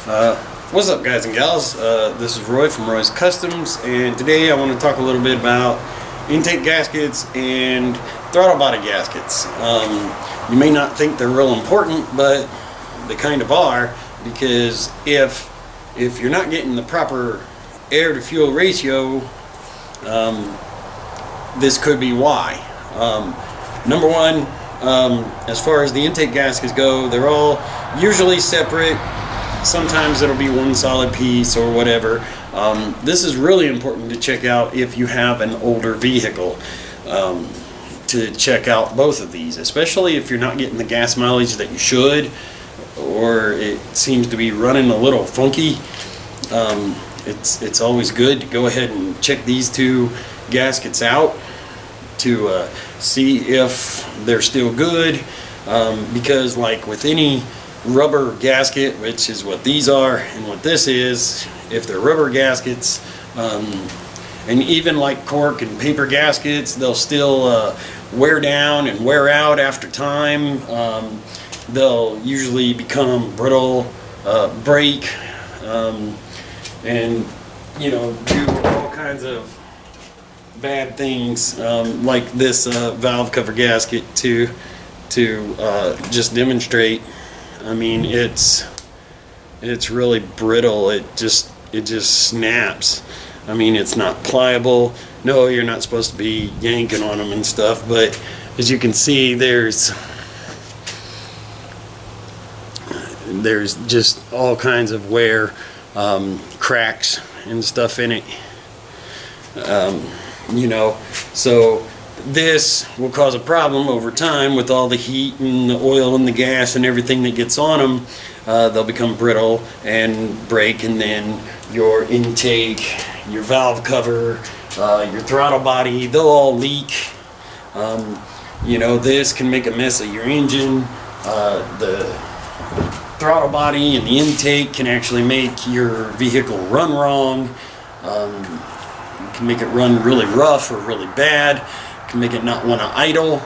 What's up, guys and gals? This is Roy from Roy's Customs, and today I want to talk a little bit about intake gaskets and throttle body gaskets. You may not think they're real important, but they kind of are, because if you're not getting the proper air to fuel ratio, this could be why. Number one, as far as the intake gaskets go, they're all usually separate. Sometimes it'll be one solid piece or whatever. This is really important to check out if you have an older vehicle, to check out both of these, especially if you're not getting the gas mileage that you should, or it seems to be running a little funky. It's always good to go ahead and check these two gaskets out to see if they're still good, because like with any rubber gasket, which is what these are and what this is, if they're rubber gaskets, and even like cork and paper gaskets, they'll still wear down and wear out after time. They'll usually become brittle, break, and do all kinds of bad things, like this valve cover gasket to just demonstrate. I mean, it's really brittle. It just snaps. I mean, it's not pliable. No, you're not supposed to be yanking on them and stuff, but as you can see, there's just all kinds of wear, cracks and stuff in it. So this will cause a problem over time with all the heat and the oil and the gas and everything that gets on them. They'll become brittle and break, and then your intake, your valve cover, your throttle body, they'll all leak. This can make a mess of your engine. The throttle body and the intake can actually make your vehicle run wrong. It can make it run really rough or really bad. Can make it not want to idle,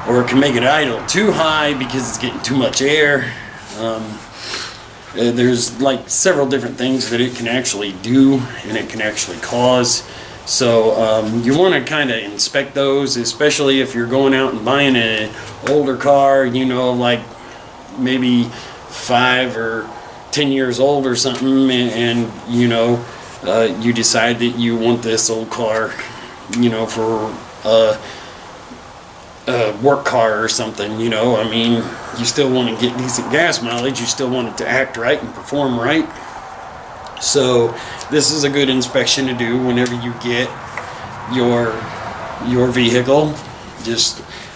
or it can make it idle too high because it's getting too much air. There's like several different things that it can actually do and it can actually cause. So you want to kind of inspect those, especially if you're going out and buying an older car, like maybe 5 or 10 years old or something, and you decide that you want this old car, for a work car or something. I mean, you still want to get decent gas mileage. You still want it to act right and perform right. So this is a good inspection to do whenever you get your vehicle.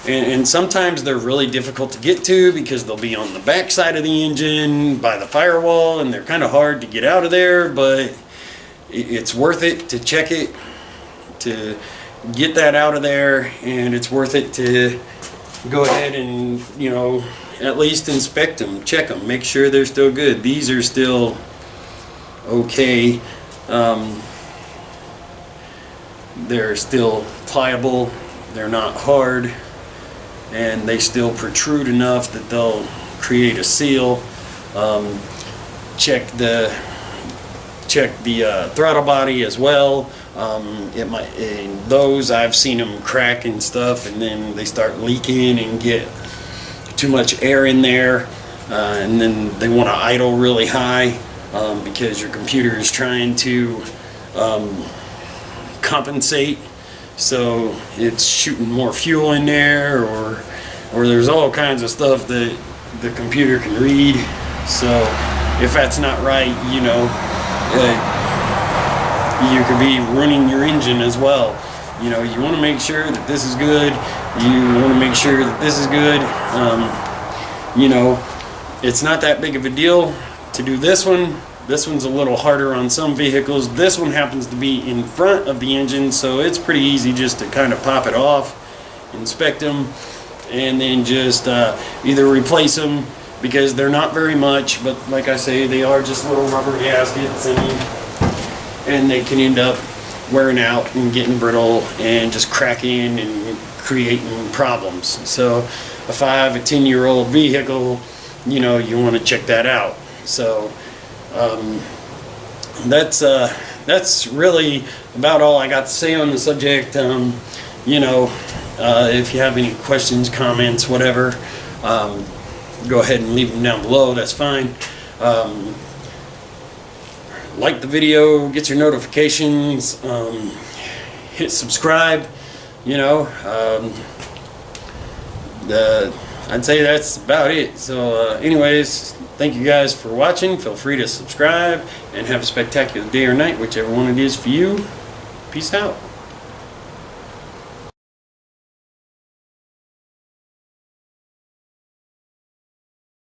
And sometimes they're really difficult to get to because they'll be on the back side of the engine by the firewall, and they're kind of hard to get out of there, but it's worth it to check it, to get that out of there, and it's worth it to go ahead and at least inspect them, check them, make sure they're still good. These are still okay. They're still pliable, they're not hard, and they still protrude enough that they'll create a seal. Check the throttle body as well. In those, I've seen them crack and stuff, and then they start leaking and get too much air in there, and then they want to idle really high, because your computer is trying to compensate, so it's shooting more fuel in there, or there's all kinds of stuff that the computer can read. So if that's not right, you could be running your engine as well. You want to make sure that this is good. You want to make sure that this is good. It's not that big of a deal to do this one. This one's a little harder on some vehicles. This one happens to be in front of the engine, so it's pretty easy just to kind of pop it off, inspect them, and then just either replace them, because they're not very much, but like I say, they are just little rubber gaskets, and they can end up wearing out and getting brittle and just cracking and creating problems. So a 5 or 10 year old vehicle you want to check that out. So that's really about all I got to say on the subject. If you have any questions, comments, whatever, go ahead and leave them down below. That's fine. Like the video, get your notifications, hit subscribe. I'd say that's about it. So anyways, thank you guys for watching. Feel free to subscribe and have a spectacular day or night, whichever one it is for you. Peace out.